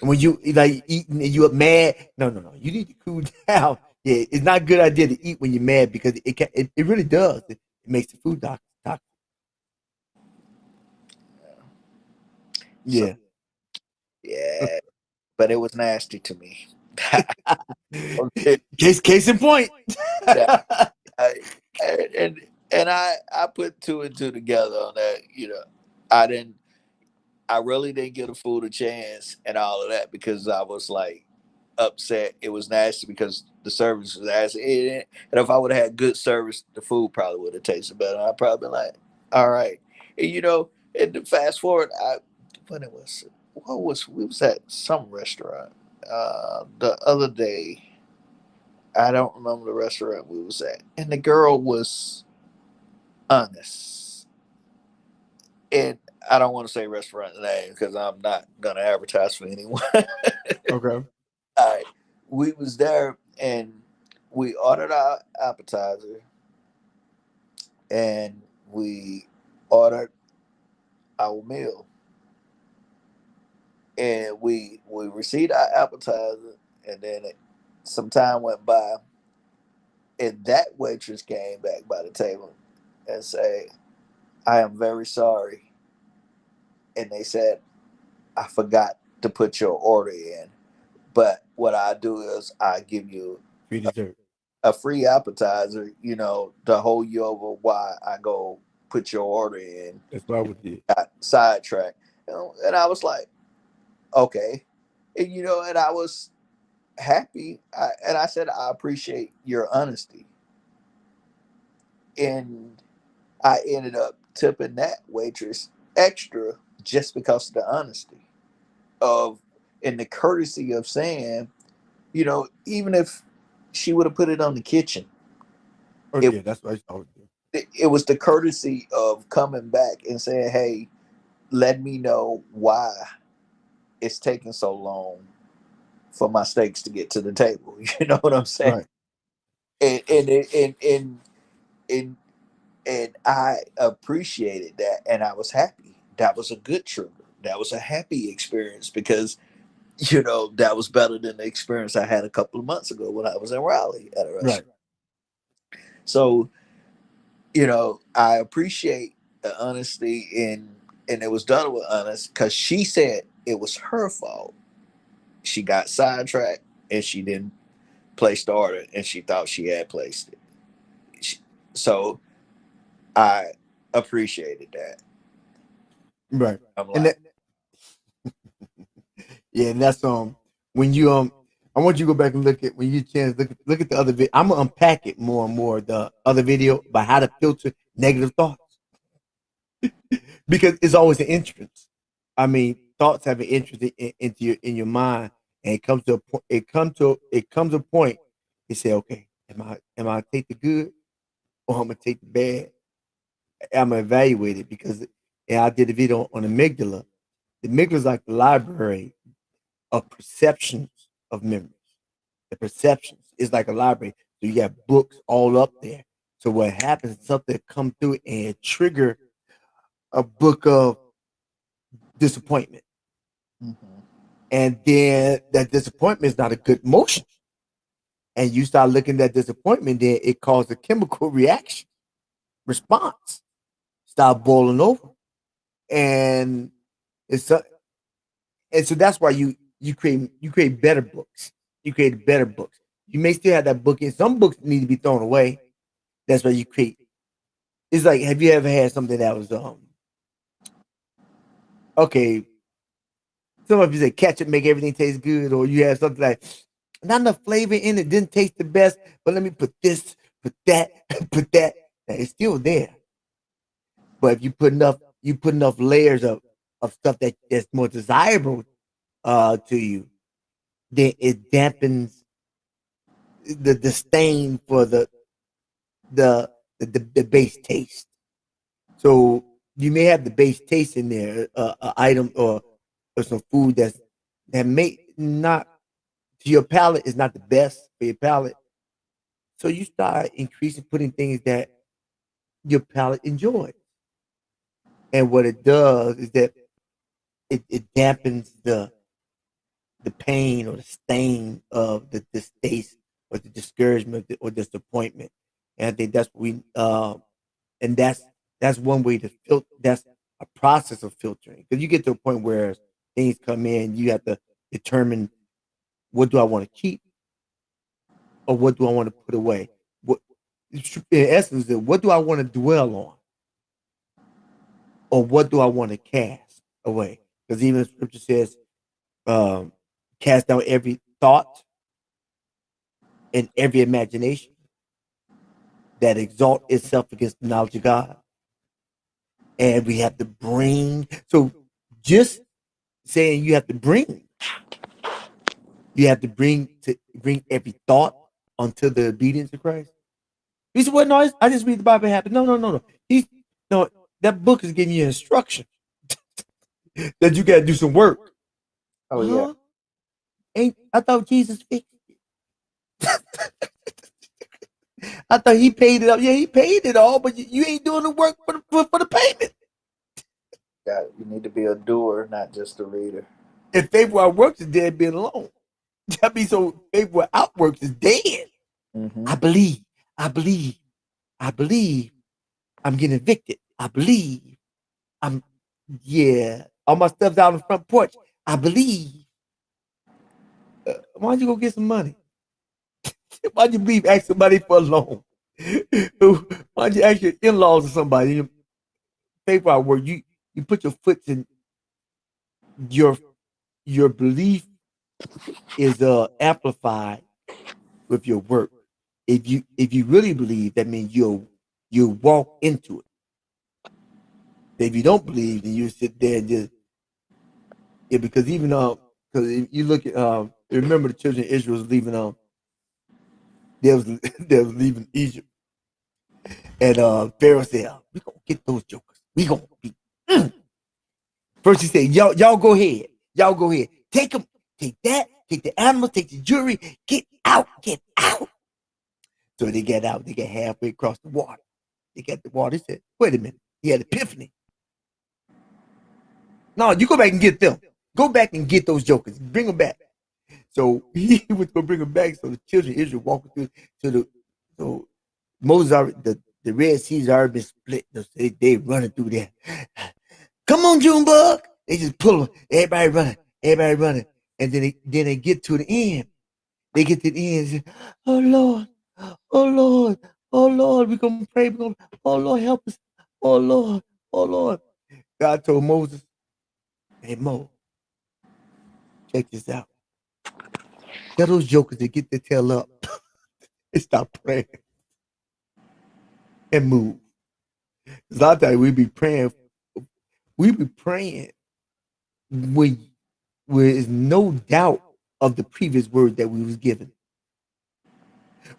And when you like eating and you are mad, no, you need to cool down. Yeah, it's not a good idea to eat when you're mad because it really does. It makes the food toxic. So Yeah. yeah, but it was nasty to me. Okay, Case in point. that I, and I put two and two together on that. I didn't. I really didn't give the food a chance and all of that because I was like upset. It was nasty because the service was nasty. And if I would have had good service, the food probably would have tasted better. I'd probably been like, all right. And and then fast forward, when it was we was at some restaurant the other day. I don't remember the restaurant we was at. And the girl was honest. And I don't want to say restaurant name because I'm not gonna advertise for anyone. Okay. All right, we was there and we ordered our appetizer and we ordered our meal and we received our appetizer and then some time went by and that waitress came back by the table and say, "I am very sorry," and they said, "I forgot to put your order in, but what I do is I give you Free dessert. a free appetizer, to hold you over while I go put your order in." That's what I would do. Got sidetracked. And I was like, okay. And I was happy. And I said, I appreciate your honesty. And I ended up tipping that waitress extra just because of the honesty of and the courtesy of saying, even if she would have put it on the kitchen, Oh it yeah, that's what I would do. it was the courtesy of coming back and saying, "Hey, let me know why it's taking so long for my steaks to get to the table." You know what I'm saying? Right. And and I appreciated that, and I was happy. That was a good trigger. That was a happy experience because that was better than the experience I had a couple of months ago when I was in Raleigh at a Right. restaurant. So I appreciate the honesty and it was done with honest because she said it was her fault. She got sidetracked and she didn't place the order and she thought she had placed it. So I appreciated that. Right. I'm And like, yeah, and that's when you I want you to go back and look at when you chance look at the other video. I'm gonna unpack it more and more the other video about how to filter negative thoughts because it's always an entrance. I mean, thoughts have an entrance into your mind, and it comes to a point. It comes a point. You say, okay, am I take the good or I'm gonna take the bad? I'm gonna evaluate it because I did a video on amygdala. The amygdala is like the library of perceptions of memories. The perceptions is like a library. So you got books all up there. So what happens is something come through and it trigger a book of disappointment. mm-hmm, And then that disappointment is not a good emotion. And you start looking at disappointment, then it causes a chemical reaction, response, start boiling over. And it's a, and so that's why you create better books. You create better books. You may still have that book in. Some books need to be thrown away. That's why you create. It's like, have you ever had something that was okay? Some of you say ketchup make everything taste good, or you have something like not enough flavor in it, didn't taste the best, but let me put this, put that, put that. Now, it's still there. But if you put enough layers of stuff that's more desirable to you, then it dampens the disdain for the base taste. So you may have the base taste in there, item or some food that may not to your palate is not the best for your palate. So you start increasing putting things that your palate enjoys. And what it does is that it dampens the pain or the stain of the distaste or the discouragement or disappointment. And I think that's what we and that's one way to filter. That's a process of filtering because you get to a point where things come in, you have to determine what do I want to keep or what do I want to put away. What in essence, what do I want to dwell on or what do I want to cast away? Because even Scripture says, um, "Cast down every thought and every imagination that exalt itself against the knowledge of God." And we have to bring. So just saying you have to bring every thought unto the obedience of Christ. He said, "Well, no, I just read the Bible and happen." No, no, no, no. He's no. That book is giving you instruction that you got to do some work. Oh yeah. Huh? Ain't I thought Jesus fixed it? I thought he paid it all. Yeah, he paid it all, but you ain't doing the work for the payment. You need to be a doer, not just a reader. If faith without works is dead being alone. That means so faith without works is dead. Mm-hmm. I believe. I believe. I believe. I'm getting evicted. I believe. I'm yeah. All my stuff's out on the front porch. I believe. Why don't you go get some money? Why don't you believe ask somebody for a loan? Why don't you ask your in-laws or somebody? You pay for our work. You put your foot in your belief is amplified with your work. If you really believe, that means you'll walk into it. If you don't believe, then you sit there and just yeah. Because even because if you look at remember the children of Israel was leaving they was they was leaving Egypt, and Pharaoh said, "We gonna get those jokers. We gonna be." First he said, y'all y'all go ahead, take them, take that, take the animal, take the jewelry, get out, get out. So they get out. They get halfway across the water. They got the water. He said, "Wait a minute." He had epiphany. No, you go back and get them. Go back and get those jokers. Bring them back. So he was gonna bring them back. So the children of Israel walking through to the so Moses already the Red Sea's already been split. So they running through there. Come on, Junebug. They just pull them. Everybody running. And then they get to the end. They get to the end and say, "Oh Lord, oh Lord, oh Lord, we're gonna pray, oh Lord, help us, oh Lord, oh Lord." God told Moses, "Hey Mo, check this out. Tell those jokers to get their tail up and stop praying and move." Because a lot of times we be praying when is no doubt of the previous word that we was given.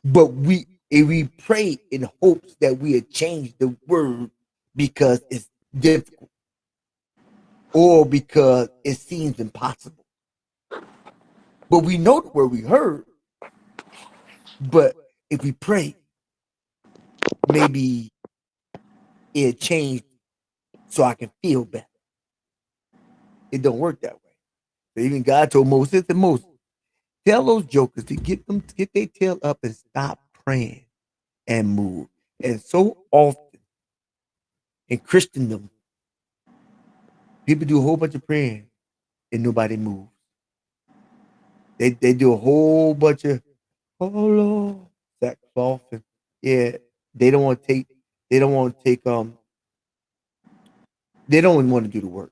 But we pray in hopes that we had changed the word because it's difficult or because it seems impossible. But we know the word we heard. But if we pray, maybe it changed so I can feel better. It don't work that way. So even God told Moses, tell those jokers to get their tail up and stop praying and move. And so often in Christendom, people do a whole bunch of praying and nobody moves. They do a whole bunch of oh Lord sackcloth and yeah, they don't want to take they don't want to take they don't want to do the work.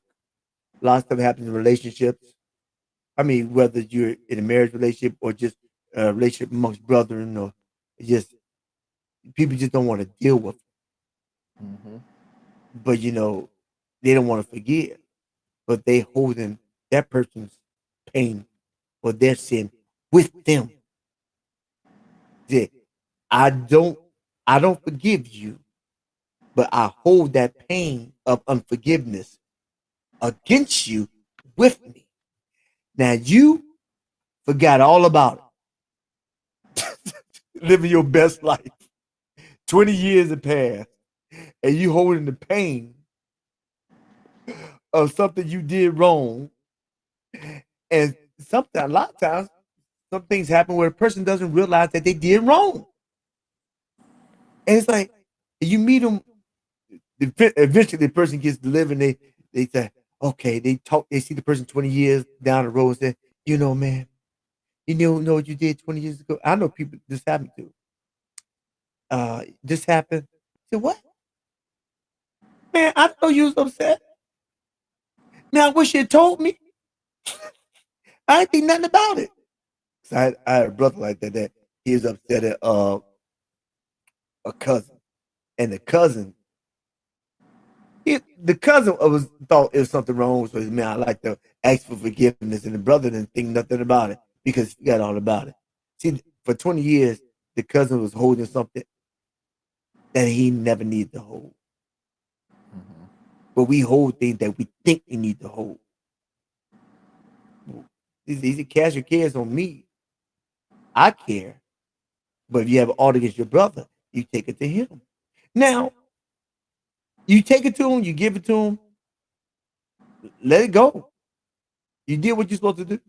A lot of stuff happens in relationships. I mean, whether you're in a marriage relationship or just a relationship amongst brethren or just people just don't want to deal with it. Mm-hmm. But they don't want to forgive. But they holding that person's pain or their sin with them. Yeah, I don't I don't forgive you, but I hold that pain of unforgiveness against you with me. Now you forgot all about it, living your best life. 20 years have passed, and you holding the pain of something you did wrong. And sometimes, a lot of times, some things happen where a person doesn't realize that they did wrong. And it's like you meet them. Eventually, the person gets delivered. And they say, okay, they talk. They see the person 20 years down the road and say, you know, man, you know what you did 20 years ago. I know people this happened to. This happened. I said, what? Man, I know you was upset. Man, I wish you had told me. I ain't think nothing about it. So I had a brother like that he was upset at a cousin. And the cousin was thought it was something wrong with him. Man, I like to ask for forgiveness, and the brother didn't think nothing about it because he got all about it. See, for 20 years, the cousin was holding something that he never needed to hold. Mhm. But we hold things that we think we need to hold. These cast your cares on me. I care. But if you have an ought against your brother, you take it to him. Now, you take it to him, you give it to him, let it go. You did what you're supposed to do.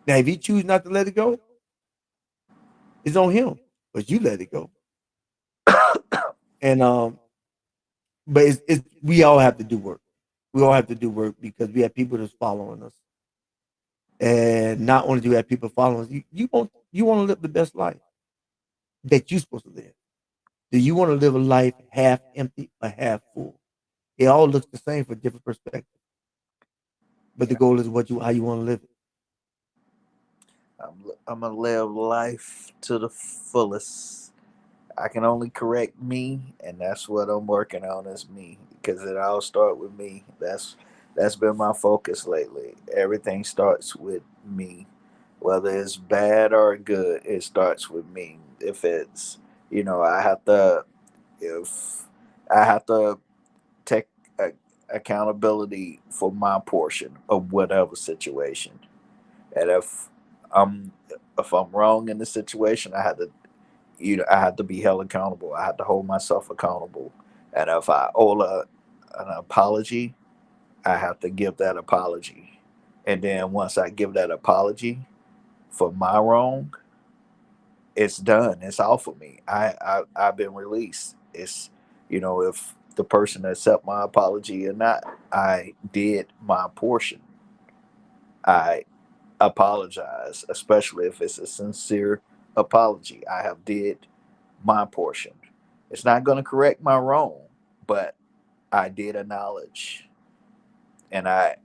Now, if he choose not to let it go, it's on him. But you let it go. And but it's we all have to do work. We all have to do work because we have people that's following us. And not only do we have people following us, you want to live the best life that you're supposed to live. Do you want to live a life half empty or half full? It all looks the same for different perspectives. But the Yeah, goal is what you how you want to live it. I'm gonna live life to the fullest. I can only correct me, and that's what I'm working on is me, because it all start with me. That's been my focus lately. Everything starts with me, whether it's bad or good. It starts with me. If it's I have to if I have to take a, accountability for my portion of whatever situation, and I'm if I'm wrong in the situation, I had to be held accountable. I had to hold myself accountable. And if I owe an apology, I have to give that apology. And then once I give that apology for my wrong, it's done. It's off of me. I've been released. It's if the person accept my apology or not, I did my portion. I apologize, especially if it's a sincere apology. I have did my portion. It's not going to correct my wrong, but I did acknowledge, and I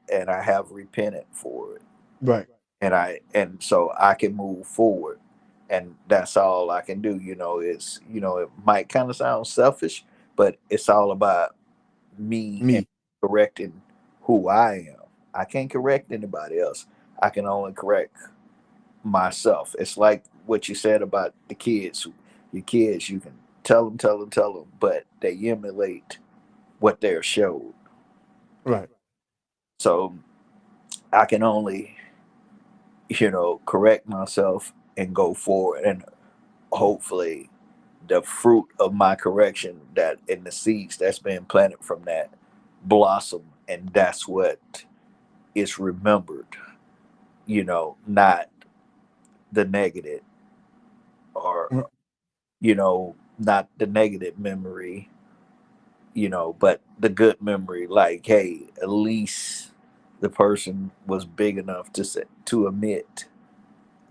have repented for it, Right. and so I can move forward, and that's all I can do. It might kind of sound selfish, but it's all about me and Me. correcting who I am. I can't correct anybody else. I can only correct myself. It's like what you said about the kids. Your kids, you can tell them, but they emulate what they're showed. Right. So I can only, correct myself and go forward, and hopefully, the fruit of my correction that in the seeds that's been planted from that blossom, and that's what is remembered. Not the negative, or R- not the negative memory, but the good memory. Like, hey, at least the person was big enough to admit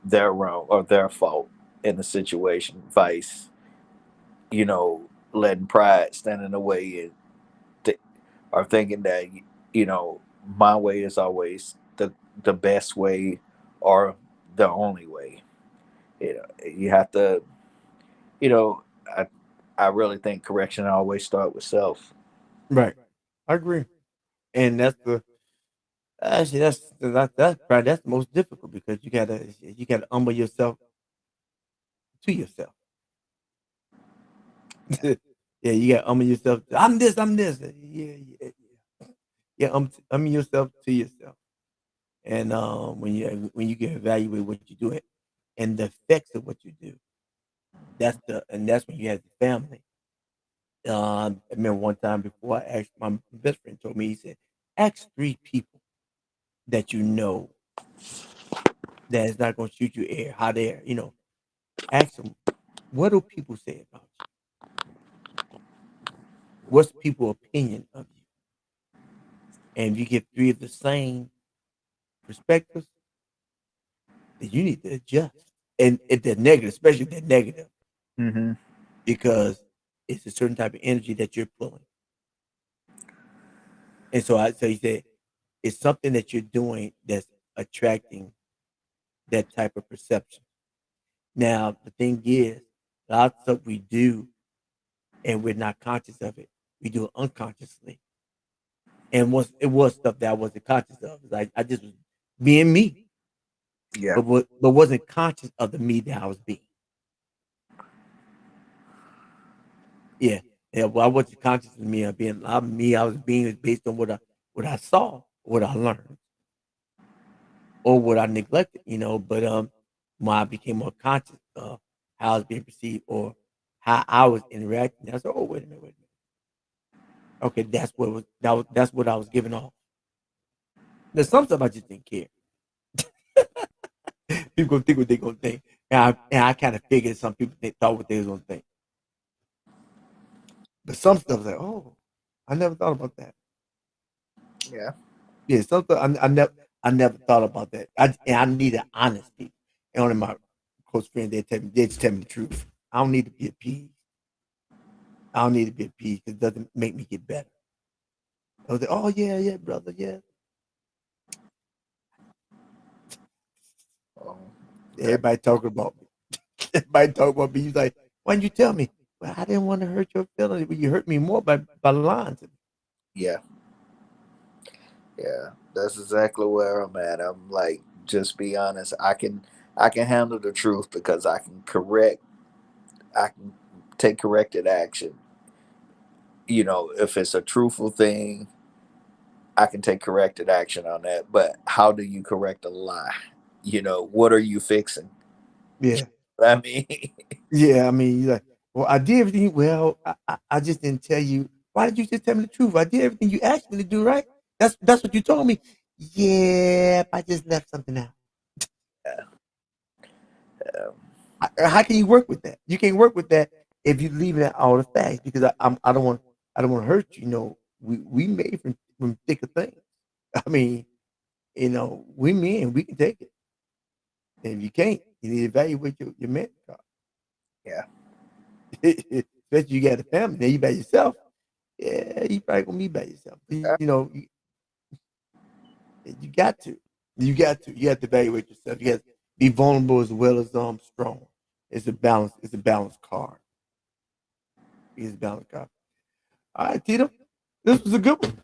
their wrong or their fault in the situation. Vice, letting pride stand in the way, and th- or thinking that my way is always the best way or the only way. You have to. You know, I I really think correction always start with self. Right. I agree. And that's the actually that's probably that's the most difficult because you gotta humble yourself to yourself. Yeah, you got yourself. I'm this. I'm this. Yeah, yeah, yeah. Yeah, yourself to yourself. And when you can evaluate what you do and the effects of what you do, that's when you have the family. I remember one time before I asked my best friend told me he said, ask three people that you know that is not going to shoot you air, hot air. Ask them, what do people say about you? What's people's opinion of you? And if you get three of the same perspectives, then you need to adjust. And if they're negative, especially if they're negative, Mm-hmm. because it's a certain type of energy that you're pulling. And so he said, it's something that you're doing that's attracting that type of perception. Now, the thing is, a lot of stuff we do and we're not conscious of it. We do it unconsciously. And once it was stuff that I wasn't conscious of. Like I just was being me, Yeah. but wasn't conscious of the me that I was being. Yeah. Yeah. Well, I wasn't conscious of me of being me. I was being based on what I saw, what I learned, or what I neglected, But when I became more conscious of how I was being perceived or how I was interacting, I said, "Oh, wait a minute. Okay, that's what I was giving off." There's some stuff I just didn't care. People gonna think what they gonna think, and I kind of figured some people they thought what they was gonna think. But some stuff like, "Oh, I never thought about that." Yeah. Yeah, some stuff I never thought about that. I needed honesty. And one of my close friends, they just tell me the truth. I don't need to be appeased. I don't need to be appeased because it doesn't make me get better. I was like, "Oh yeah, yeah, brother, yeah." Oh, that, Everybody talking about me. Everybody talking about me. He's like, "Why didn't you tell me?" Well, I didn't want to hurt your feelings, but you hurt me more by lying to me. yeah. Yeah. That's exactly where I'm at. I'm like, just be honest. I can handle the truth because I can take corrected action. If it's a truthful thing, I can take corrected action on that. But how do you correct a lie? What are you fixing? Yeah. I mean, Yeah, I mean, you're like, well, I did everything. Well, I just didn't tell you. Why did you just tell me the truth? I did everything you asked me to do, right? That's what you told me. Yeah, I just left something out. um, How can you work with that? You can't work with that if you leave out all the facts because I don't want to hurt you. We made from thicker things. I mean, we men we can take it, and if you can't, you need to evaluate your mental card. yeah. Especially you got a family, then you by yourself. Yeah, you probably gonna be by yourself. You got to. You got to evaluate yourself. You got to be vulnerable as well as strong. It's a balance. It's a balanced card. It's a balanced card. All right, Tito. This was a good one.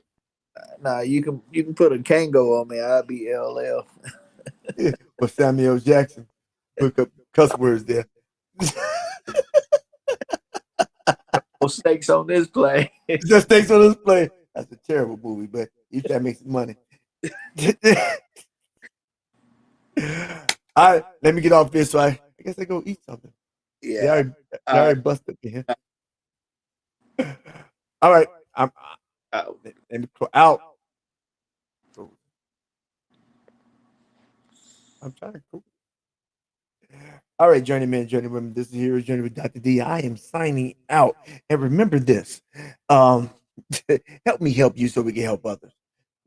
Nah, you can put a Kango on me. I'll be LL. Or Samuel Jackson. Look up cuss words there. No stakes on this play. Just takes on this play. That's a terrible movie, but you try to make some money. All right, let me get off this. So I guess I go eat something. They Yeah. already, they Uh, already busted me here. All right, I'm uh, let me out. I'm trying to cool. All right, journeyman, journeywomen. This is Hero's Journey with Dr. D. I am signing out. And remember this. Um, help me help you so we can help others.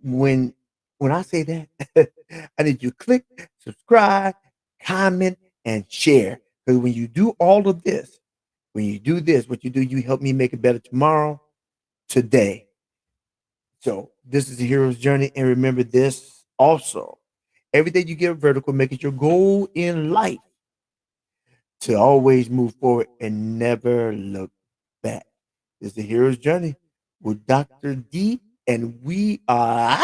When when I say that, I need you to click, subscribe, comment, and share. Because when you do all of this, when you do this, what you do, you help me make it better tomorrow, today. So this is the hero's journey. And remember this also. Every day you get vertical, make it your goal in life to always move forward and never look back. This is the hero's journey with Dr. D, and we are